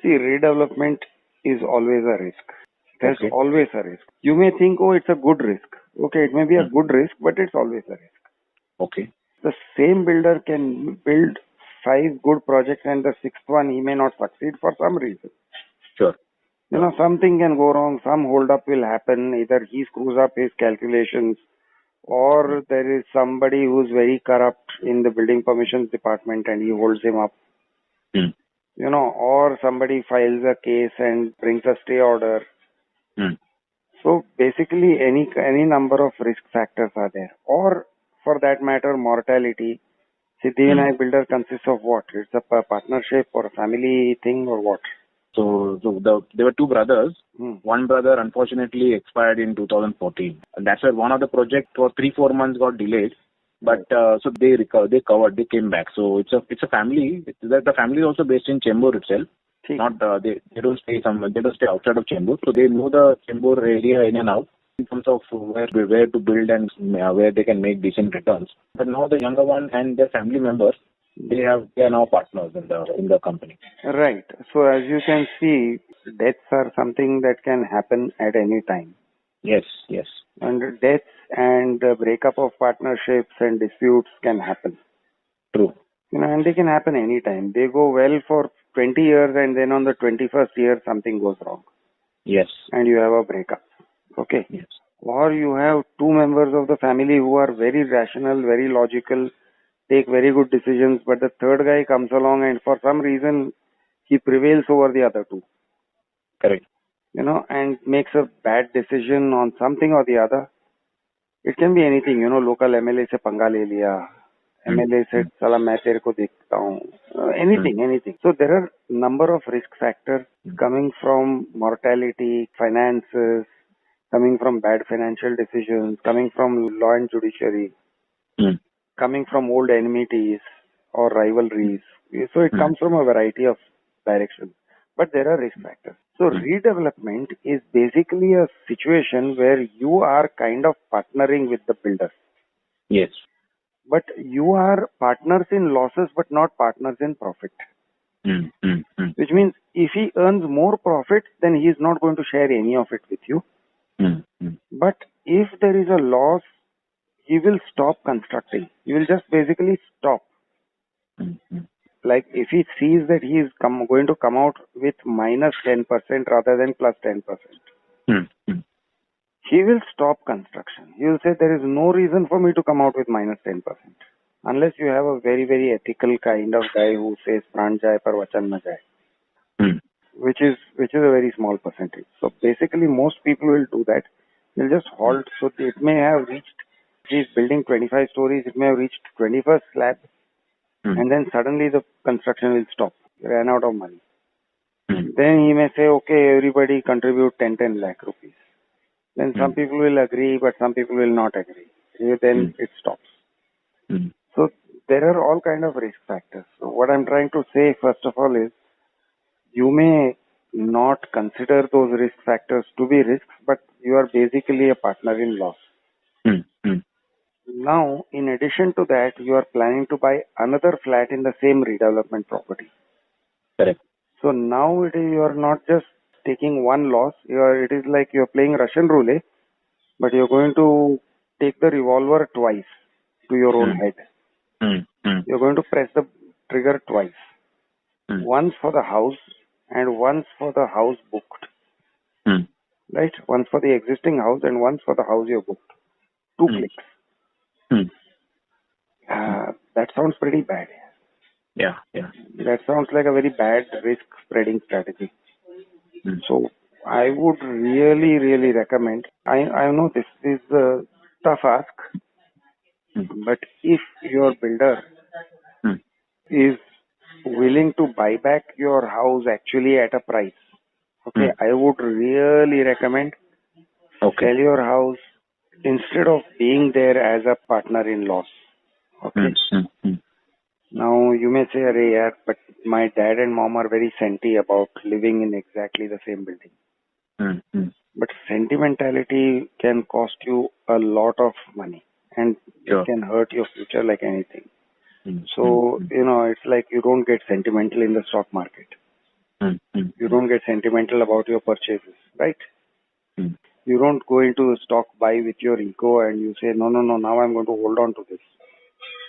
See, redevelopment is always a risk. There's Okay. always a risk. You may think, oh, it's a good risk. Okay, it may be a good risk, but it's always a risk. Okay. The same builder can build 5 good projects and the sixth one he may not succeed for some reason. Sure. Something can go wrong, some hold up will happen, either he screws up his calculations or there is somebody who's very corrupt in the building permissions department and he holds him up. Hmm. Or somebody files a case and brings a stay order. So basically any number of risk factors are there. Or for that matter, mortality. Siddhivinayak builder consists of what? It's a partnership or a family thing or what? So there were two brothers. One brother unfortunately expired in 2014. That's why one of the project for 3-4 months got delayed. But so they recovered, they came back. So it's a family. The family is also based in Chembur itself. Not they don't stay outside of Chembur. So they know the Chembur area in and out in terms of where to build and where they can make decent returns. But now the younger one and their family members, they are now partners in the company. Right. So as you can see, deaths are something that can happen at any time. Yes. And deaths and breakup of partnerships and disputes can happen. True. And they can happen anytime. They go well for 20 years and then on the 21st year something goes wrong. Yes. And you have a breakup. Okay. Yes. Or you have 2 members of the family who are very rational, very logical, take very good decisions, but the third guy comes along and for some reason he prevails over the other 2. Correct. And makes a bad decision on something or the other. It can be anything, local MLA se पंगा ले लिया, MLA said साला मैं तेरे को देखता हूँ, anything. So there are number of risk factors coming from mortality, finances, coming from bad financial decisions, coming from law and judiciary, coming from old enmities or rivalries. So it comes from a variety of directions. But there are risk factors. So redevelopment is basically a situation where you are kind of partnering with the builder. Yes. But you are partners in losses but not partners in profit. Which means if he earns more profit, then he is not going to share any of it with you. But if there is a loss, he will stop constructing. He will just basically stop. Like if he sees that he is going to come out with minus 10% rather than plus 10%, he will stop construction. He will say there is no reason for me to come out with minus 10%. Unless you have a very, very ethical kind of guy who says pran jaye par vachan na jaye. Which is a very small percentage. So basically most people will do that. They'll just halt. So it may have reached, he's building 25 stories, it may have reached 21st slab. And then suddenly the construction will stop. He ran out of money. Then he may say, okay, everybody contribute 10 lakh rupees. Then some people will agree, but some people will not agree. Then it stops. So there are all kind of risk factors. So what I'm trying to say, first of all, is you may not consider those risk factors to be risks, but you are basically a partner in loss. Now, in addition to that, you are planning to buy another flat in the same redevelopment property. Correct. So now you are not just taking one loss. It is like you are playing Russian roulette, but you are going to take the revolver twice to your own head. You are going to press the trigger twice. Once for the house and once for the house booked. Right? Once for the existing house and once for the house you booked. 2 clicks. That sounds pretty bad. Yeah. That sounds like a very bad risk spreading strategy. So I would really, really recommend, I know this is a tough ask, but if your builder is willing to buy back your house actually at a price, okay, I would really recommend sell your house instead of being there as a partner in loss. Okay. Now you may say, "Arey yaar, but my dad and mom are very senti about living in exactly the same building." But sentimentality can cost you a lot of money and it can hurt your future like anything. So, it's like you don't get sentimental in the stock market. You don't get sentimental about your purchases, right? Mm. You don't go into stock buy with your ego and you say, no, now I'm going to hold on to this.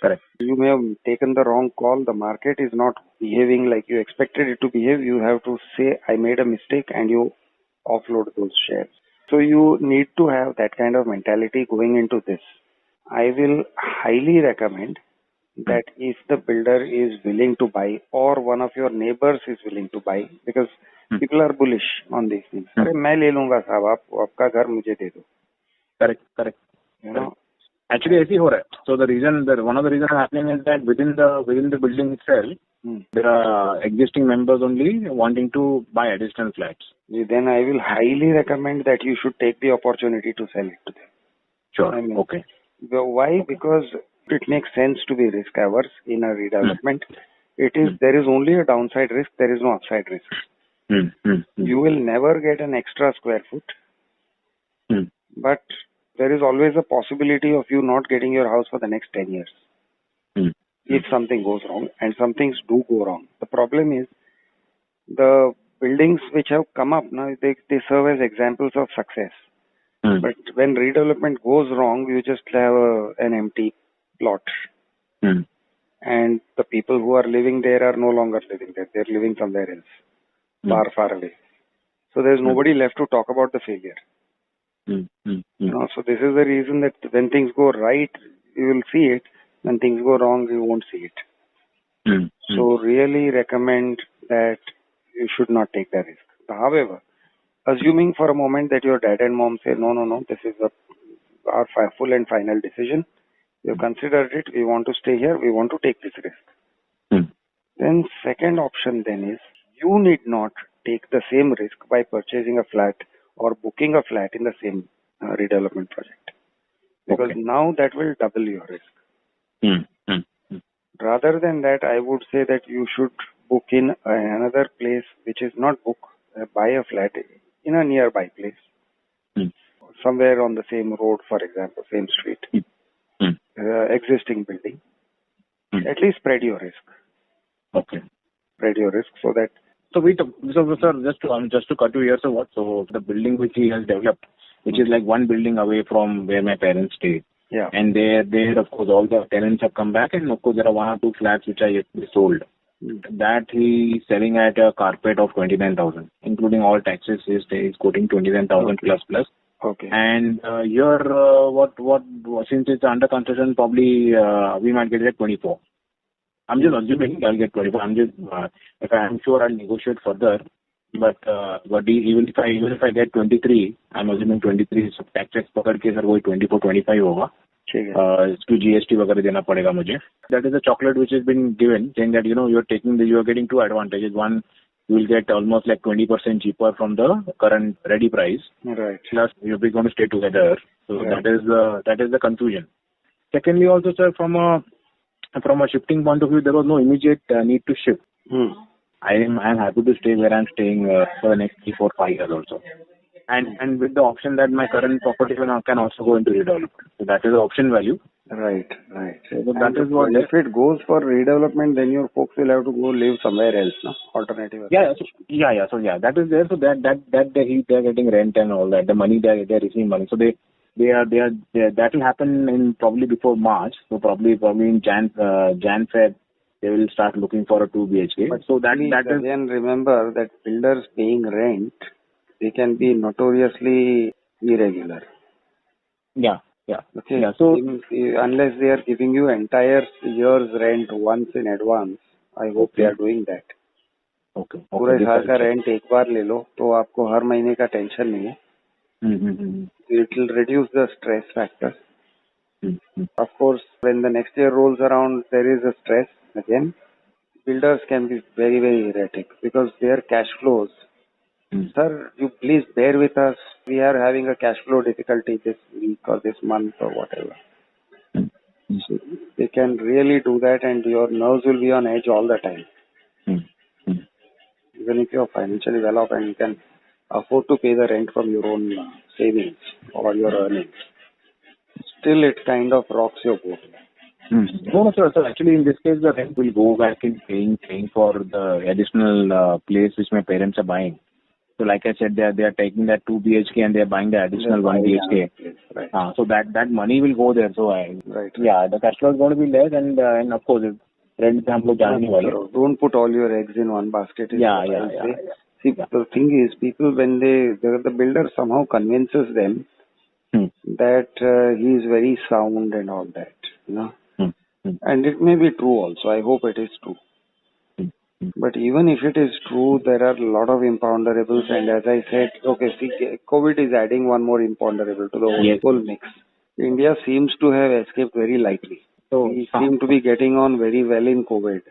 Correct. You may have taken the wrong call. The market is not behaving like you expected it to behave. You have to say, I made a mistake, and you offload those shares. So you need to have that kind of mentality going into this. I will highly recommend that if the builder is willing to buy or one of your neighbors is willing to buy, because people are bullish on these things. अरे मैं ले लूंगा साहब, आप आपका घर मुझे दे दो. Correct. You know. Actually, ऐसे ही हो रहा है. So one of the reasons happening is that within the building itself, there are existing members only wanting to buy additional flats. Then I will highly recommend that you should take the opportunity to sell it to them. Sure. Okay. Why? Because it makes sense to be risk averse in a redevelopment. There is only a downside risk. There is no upside risk. You will never get an extra square foot, but there is always a possibility of you not getting your house for the next 10 years. If something goes wrong, and some things do go wrong. The problem is the buildings which have come up now, they serve as examples of success. But when redevelopment goes wrong, you just have an empty plot. And the people who are living there are no longer living there. They're living somewhere else, far away. So there's nobody left to talk about the failure. So this is the reason that when things go right, you will see it. When things go wrong, you won't see it. So really recommend that you should not take that risk. However, assuming for a moment that your dad and mom say, no, this is our full and final decision. You considered it. We want to stay here. We want to take this risk. Then second option then is you need not take the same risk by purchasing a flat or booking a flat in the same redevelopment project. Because now that will double your risk. Rather than that, I would say that you should book in another place which is not buy a flat in a nearby place. Somewhere on the same road, for example, same street. Existing building. At least spread your risk. Okay. Spread your risk so that. So sir, just to cut you here. So the building which he has developed, which is like one building away from where my parents stay. Yeah. And there of course all the tenants have come back, and of course there are 1 or 2 flats which are yet to be sold. That he is selling at a carpet of 29,000, including all taxes. He's quoting 29,000 plus. Okay. And here, since it's under construction, probably we might get it at 24. I'm just assuming I'll get 24. I'm sure I'll negotiate further. But even if I get 23, I'm assuming 23. So taxes पकड़ के sir वही 24-25 होगा. इसको GST वगैरह देना पड़ेगा मुझे. That is a chocolate which has been given, saying that you're getting 2 advantages. One, you will get almost like 20% cheaper from the current ready price. Right. Plus, you're going to stay together. So right. That is the confusion. Secondly, also, sir, from a shifting point of view, there was no immediate need to shift. I am happy to stay where I'm staying for the next 3, 4, 5 years also. And with the option that my current property can also go into redevelopment. So that is the option value. Right. So that is what. If it goes for redevelopment, then your folks will have to go live somewhere else, no? Alternative. Yeah. So that is there. So that they're getting rent and all that. The money they're receiving money. So they that will happen in probably before March. So probably in Jan Feb they will start looking for a 2 BHK. But so that is again remember that builders paying rent, they can be notoriously irregular. Yeah. Okay. Yeah. So unless they are giving you entire year's rent once in advance, I hope they are doing that. Okay. पूरे साल का rent एक बार ले लो तो आपको हर महीने का tension नहीं है. It will reduce the stress factor. Of course, when the next year rolls around, there is a stress again. Builders can be very, very erratic because their cash flows. Sir, you please bear with us. We are having a cash flow difficulty this week or this month or whatever. So they can really do that, and your nerves will be on edge all the time. Even if you are financially well off and you can afford to pay the rent from your own savings or your earnings, still it kind of rocks your boat. No, sir. So actually, in this case, the rent will go back in paying for the additional place which my parents are buying. So like I said, they are taking that 2 BHK and they are buying the additional 1 BHK. Right. So that money will go there. So Right. yeah, the cash flow is going to be less, and of course, rent पे हम लोग जाने नहीं वाले. Don't put all your eggs in one basket. Yeah. See, the thing is, people when the builder somehow convinces them that he is very sound and all that, you know. And it may be true also. I hope it is true. But even if it is true, there are a lot of imponderables. And as I said, okay, see, COVID is adding one more imponderable to the whole mix. India seems to have escaped very lightly. So we seem to be getting on very well in COVID.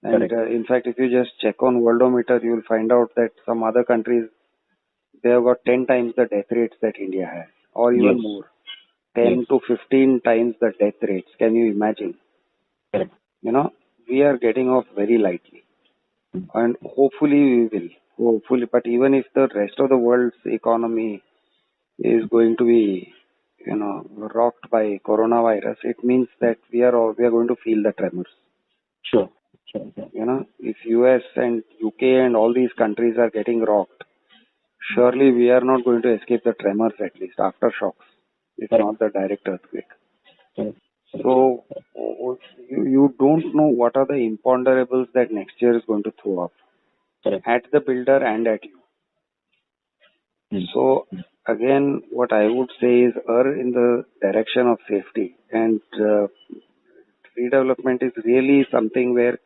And in fact, if you just check on Worldometer, you will find out that some other countries, they have got 10 times the death rates that India has, or even more. 10 to 15 times the death rates. Can you imagine? Correct. You know, we are getting off very lightly. And hopefully we will. Hopefully, but even if the rest of the world's economy is going to be, you know, rocked by coronavirus, it means that we are going to feel the tremors. Sure. You know, if US and UK and all these countries are getting rocked, surely we are not going to escape the tremors, at least aftershocks, if not the direct earthquake. So you don't know what are the imponderables that next year is going to throw up at the builder and at you. So again, what I would say is err in the direction of safety, and redevelopment is really something where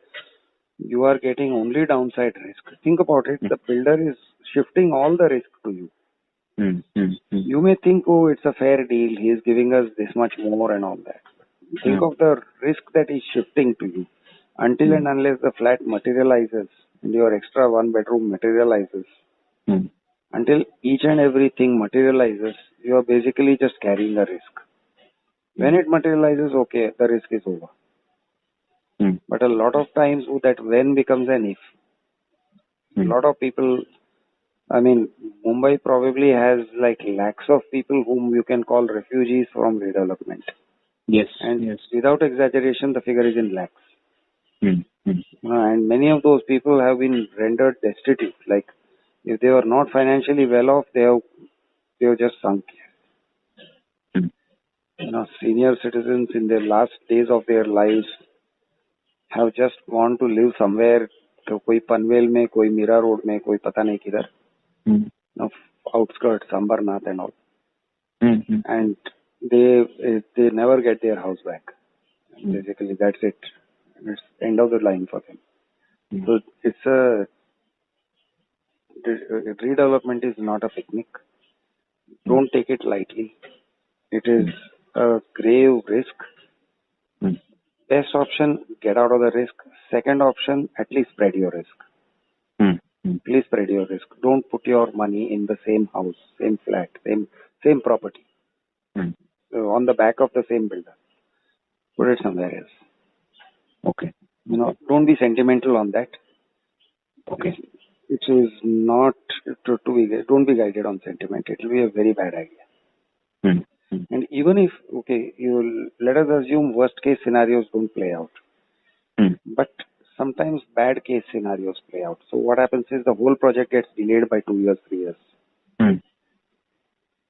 you are getting only downside risk. Think about it. The builder is shifting all the risk to you. You may think, oh, it's a fair deal. He is giving us this much more and all that. Think of the risk that is shifting to you. Until and unless the flat materializes and your extra one bedroom materializes, until each and everything materializes, you are basically just carrying a risk. When it materializes, okay, the risk is over. But a lot of times that when becomes an if. A lot of people, I mean, Mumbai probably has like lakhs of people whom you can call refugees from redevelopment. Yes. And without exaggeration, the figure is in lakhs. And many of those people have been rendered destitute. Like, if they were not financially well off, they have just sunk. You know, senior citizens in their last days of their lives have just gone to live somewhere. तो कोई पनवेल में, कोई Meera road में, कोई पता नहीं किधर. Outskirts, Ambernath and all. And they never get their house back. Basically, that's it. It's end of the line for them. So it's redevelopment is not a picnic. Don't take it lightly. It is a grave risk. Best option, get out of the risk. Second option, at least spread your risk. Please spread your risk. Don't put your money in the same house, same flat, same property. So on the back of the same builder. Put it somewhere else. Okay. You know, don't be sentimental on that. Okay. It is not don't be guided on sentiment. It will be a very bad idea. And even if, okay, let us assume worst case scenarios don't play out. But sometimes bad case scenarios play out. So what happens is the whole project gets delayed by 2 years, 3 years.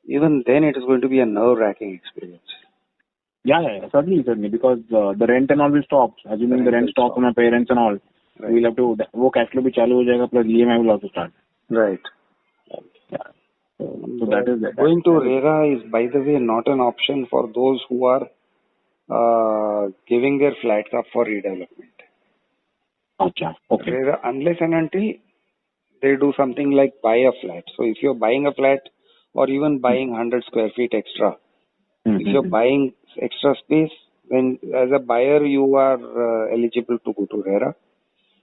Even then it is going to be a nerve-wracking experience. Yeah, certainly, because the rent and all will stop. Assuming the rent stops from my parents and all, we'll have to, वो cash flow भी चालू हो जाएगा, plus EMI will also start. Right. Yeah. So that is that. Going to RERA is, by the way, not an option for those who are giving their flats up for redevelopment. Okay. RERA, unless and until they do something like buy a flat. So if you're buying a flat or even buying 100 square feet extra, if you're buying extra space, then as a buyer you are eligible to go to RERA.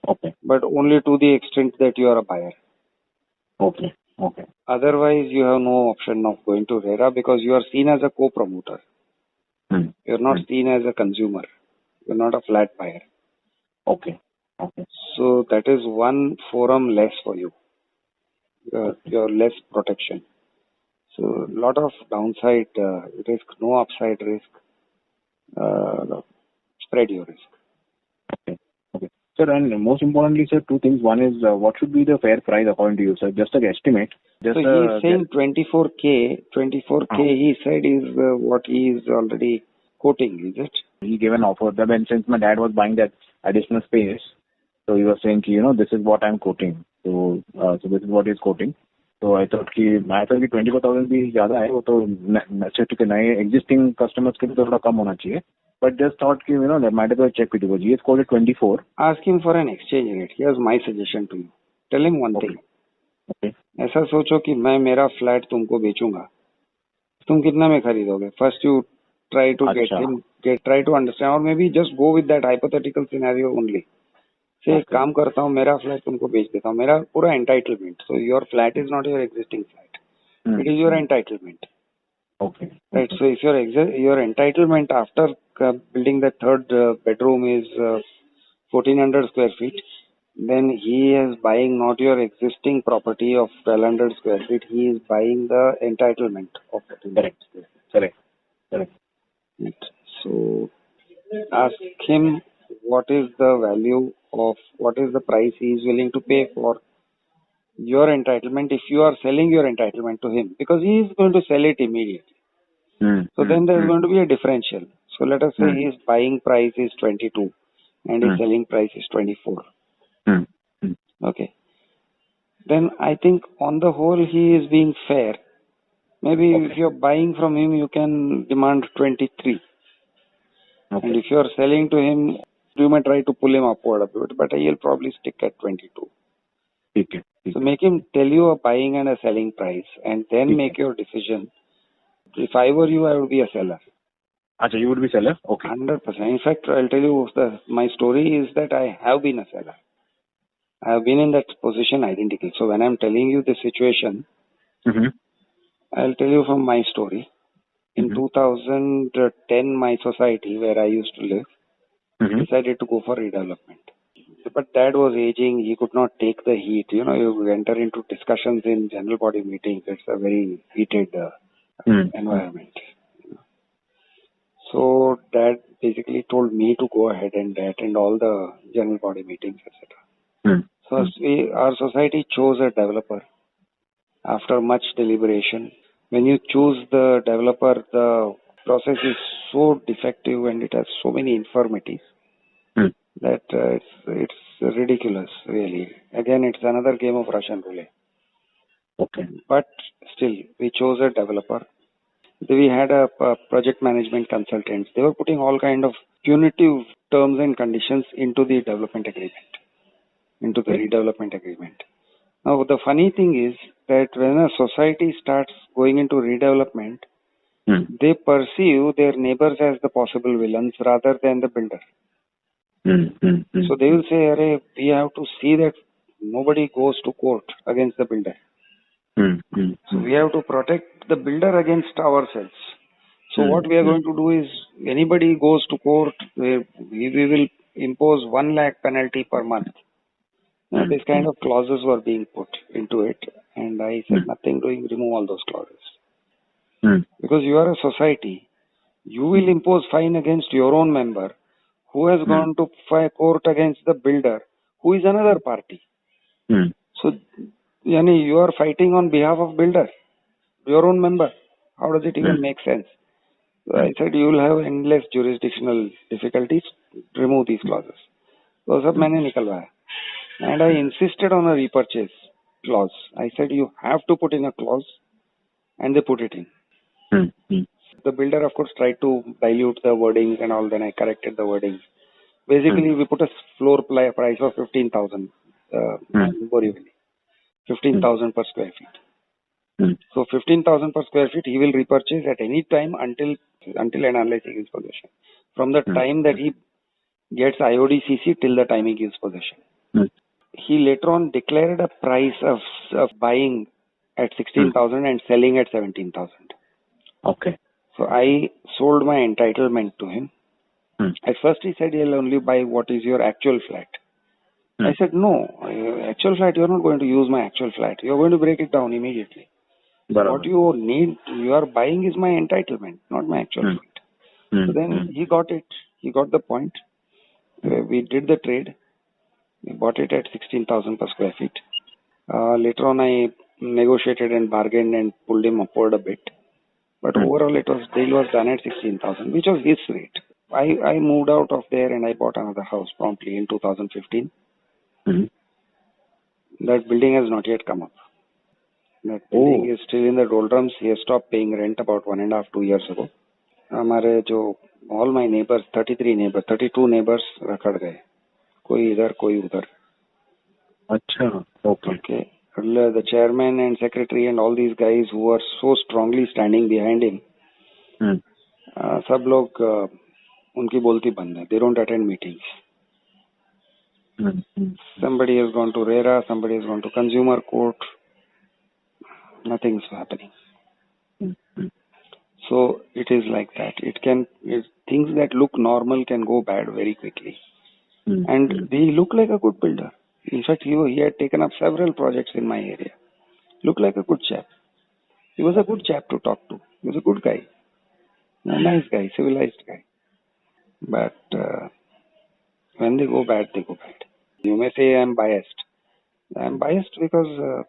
Okay. But only to the extent that you are a buyer. Okay. Otherwise, you have no option of going to RERA because you are seen as a co-promoter. You're not seen as a consumer. You're not a flat buyer. Okay. So that is one forum less for you. You're less protection. So a lot of downside risk, no upside risk. spread your risk. Okay. Okay. Sir, and most importantly, sir, two things. One is what should be the fair price according to you, sir? Just an estimate. So he is saying 24K. 24K he said is what he is already quoting, is it? He gave an offer. Then since my dad was buying that additional space, so he was saying, this is what I'm quoting. So this is what he's quoting. So I thought 24,000 भी ज़्यादा है, वो तो नए existing customers के लिए तो थोड़ा कम होना चाहिए. But just thought that might as well check with you. He has quoted 24. Ask him for an exchange rate. Here's my suggestion to you. Tell him one thing. Okay. ऐसा सोचो कि मैं मेरा फ्लैट तुमको बेचूंगा, तुम कितना में खरीदोगे? First you try to try to understand, or maybe just go with that hypothetical scenario only. से एक काम करता हूँ, मेरा फ्लैट तुमको बेच देता हूँ, मेरा पूरा entitlement. So your flat is not your existing flat, it is your entitlement. Okay. Right. So if your entitlement after building the third bedroom is 1400 square feet, then he is buying not your existing property of 1200 square feet. He is buying the entitlement of 1400 square feet. Correct. Right. So ask him what is the value of, what is the price he is willing to pay for your entitlement if you are selling your entitlement to him, because he is going to sell it immediately. So then there is going to be a differential. So let us say his buying price is 22 and his selling price is 24. Okay. Then I think on the whole he is being fair. Maybe if you are buying from him, you can demand 23. And if you are selling to him, you may try to pull him upward a bit, but he'll probably stick at 22. Okay. So make him tell you a buying and a selling price, and then make your decision. If I were you, I would be a seller. Achha, you would be seller? Okay. 100%. In fact, I'll tell you, my story is that I have been a seller. I have been in that position identically. So when I'm telling you the situation, I'll tell you from my story. In 2010, my society where I used to live decided to go for redevelopment. But dad was aging. He could not take the heat. You enter into discussions in general body meetings. It's a very heated environment. So dad basically told me to go ahead and attend all the general body meetings, etc. So our society chose a developer after much deliberation. When you choose the developer, the process is so defective and it has so many infirmities that it's ridiculous, really. Again, it's another game of Russian roulette. Okay. But still, we chose a developer. We had a project management consultants. They were putting all kind of punitive terms and conditions into the development agreement, into the redevelopment agreement. Now, the funny thing is that when a society starts going into redevelopment, they perceive their neighbors as the possible villains rather than the builder. So they will say, "Arey, we have to see that nobody goes to court against the builder. So we have to protect the builder against ourselves. So what we are going to do is, anybody goes to court, we will impose 1 lakh penalty per month." This kind of clauses were being put into it, and I said, nothing doing, remove all those clauses. Because you are a society, you will impose fine against your own member who has gone to court against the builder, who is another party. So, you are fighting on behalf of builder, your own member. How does it even make sense? So I said, you will have endless jurisdictional difficulties. Remove these clauses. So sab maine nikalwaya. And I insisted on a repurchase clause. I said, you have to put in a clause, and they put it in. The builder, of course, tried to dilute the wordings and all. Then I corrected the wordings. Basically, we put a floor price of 15,000 Borivali, 15,000 per square feet. So 15,000 per square feet, he will repurchase at any time until and unless he gives possession. From the time that he gets IODCC till the time he gives possession. He later on declared a price of buying at 16,000 and selling at 17,000. Okay. So I sold my entitlement to him. At first he said he'll only buy what is your actual flat. I said, no, actual flat, you're not going to use my actual flat. You're going to break it down immediately. What you need, you are buying is my entitlement, not my actual flat. So then he got it. he got the point. We did the trade. We bought it at 16,000 per square feet. Later on, I negotiated and bargained and pulled him upward a bit. But overall, deal was done at 16,000, which was his rate. I moved out of there and I bought another house promptly in 2015. That building has not yet come up. That building is still in the doldrums. He has stopped paying rent about 1.5 2 years ago. All my neighbors, 32 neighbors रखड़ गए. कोई इधर कोई उधर. अच्छा. Okay. The chairman and secretary and all these guys who are so strongly standing behind him, सब लोग उनकी बोलती बंद है. They don't attend meetings. Somebody has gone to RERA, somebody has gone to consumer court. Nothing's happening. So it is like that. Things that look normal can go bad very quickly. And he looked like a good builder. In fact, he had taken up several projects in my area. Looked like a good chap. He was a good chap to talk to. He was a good guy. A nice guy, civilized guy. But when they go bad, they go bad. You may say I'm biased. I'm biased because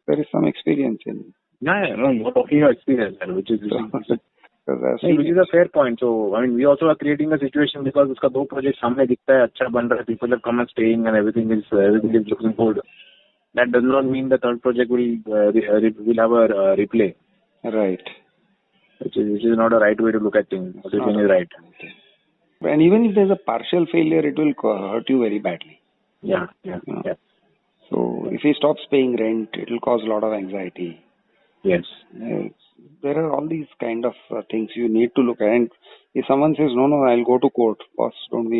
there is some experience in. No, you're talking about experience, which is a fair point. So, I mean, we also are creating a situation because uska do projects samne dikhta hai, acha ban raha hai, people have come and staying and everything is looking good. That does not mean the third project will have a replay. Right. Which is not a right way to look at things. What you're saying is right. And even if there's a partial failure, it will hurt you very badly. Yeah. So, if he stops paying rent, it will cause a lot of anxiety. Yes. There are all these kind of things you need to look at. And if someone says, no, I'll go to court, boss, don't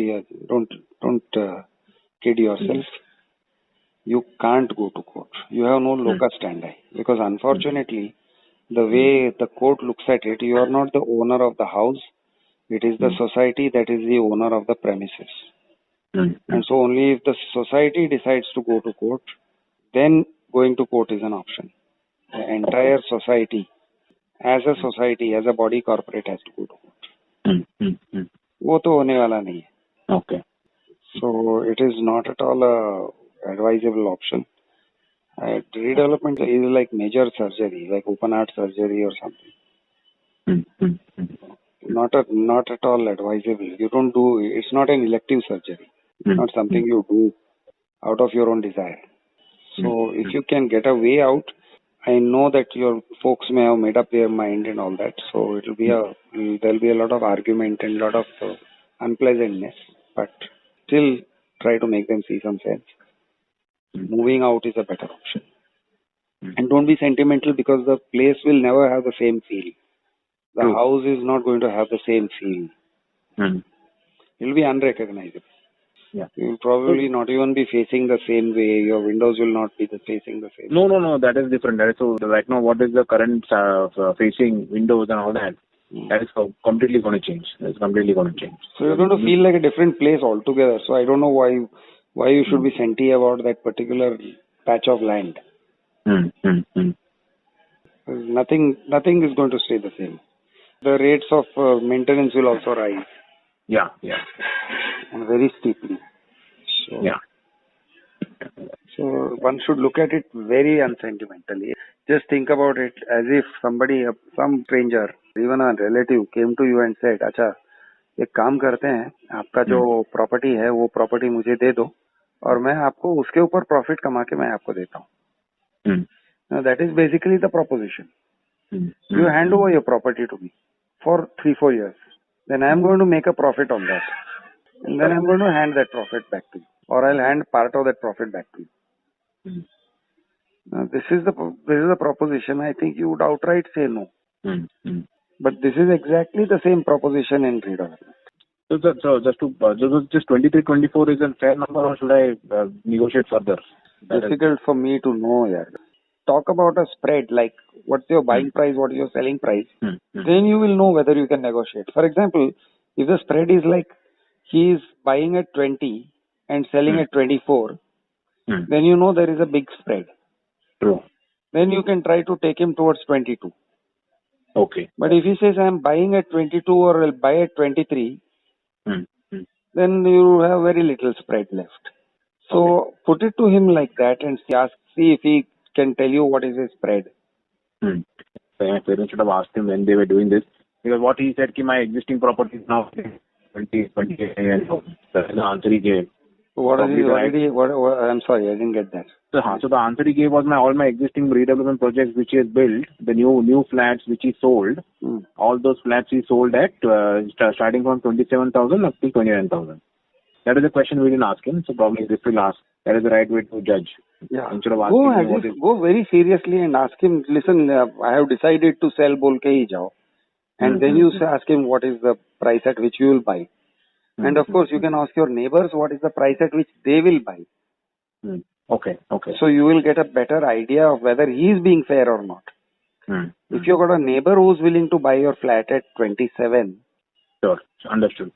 kid yourself. You can't go to court. You have no locus standi. Because unfortunately, the way the court looks at it, you are not the owner of the house. It is the society that is the owner of the premises. And so only if the society decides to go to court, then going to court is an option. The entire society, as a body corporate, has to go to court. वो तो होने वाला नहीं है. Okay. So it is not at all a advisable option. Redevelopment is like major surgery, like open heart surgery or something. Not at all advisable. You don't do. It's not an elective surgery. It's not something you do out of your own desire. So if you can get a way out, I know that your folks may have made up their mind and all that. So there'll be a lot of argument and a lot of unpleasantness. But still try to make them see some sense. Moving out is a better option. And don't be sentimental because the place will never have the same feel. The house is not going to have the same feel. It will be unrecognizable. Yeah. You will probably not even be facing the same way. Your windows will not be facing the same. No. That is different. So right now, what is the current facing windows and all that? That is completely going to change. It's completely going to change. So you're going to feel like a different place altogether. So I don't know why you should be senti about that particular patch of land. Nothing is going to stay the same. The rates of maintenance will also rise. Yeah. And very steeply. So one should look at it very unsentimentally. Just think about it as if some stranger, even a relative, came to you and said, "अच्छा, एक काम करते हैं, आपका जो property है वो property मुझे दे दो और मैं आपको उसके ऊपर प्रॉफिट कमा के मैं आपको देता हूँ." Now that is basically the proposition. You hand over your property to me for 3-4 years. Then I am going to make a profit on that. And then I am going to hand that profit back to you. Or I'll hand part of that profit back to you. Now this is the proposition. I think you would outright say no. But this is exactly the same proposition in redevelopment. So just 23-24 is a fair number, or should I negotiate further? Difficult for me to know. Yeah. Talk about a spread, like what's your buying price, what is your selling price. Then you will know whether you can negotiate. For example, if the spread is like he is buying at 20 and selling at 24, then you know there is a big spread. True. Then you can try to take him towards 22. Okay. But if he says I am buying at 22 or I'll buy at 23, then you have very little spread left. So put it to him like that and see if he can tell you what is his spread. So my parents should have asked him when they were doing this, because what he said, my existing property is now 28, and that's the answer he gave. I'm sorry, I didn't get that. So the answer he gave was all my existing redevelopment projects which he has built, the new flats which he sold, all those flats he sold at starting from 27,000 up to 29,000. That is a question we didn't ask him, so probably this will ask. That is the right way to judge. Yeah. Instead of asking go very seriously and ask him, listen, I have decided to sell, bol ke hi jao. And then you ask him what is the price at which you will buy. And of course, you can ask your neighbors what is the price at which they will buy. Okay. So you will get a better idea of whether he is being fair or not. If you've got a neighbor who's willing to buy your flat at 27. Sure, understood.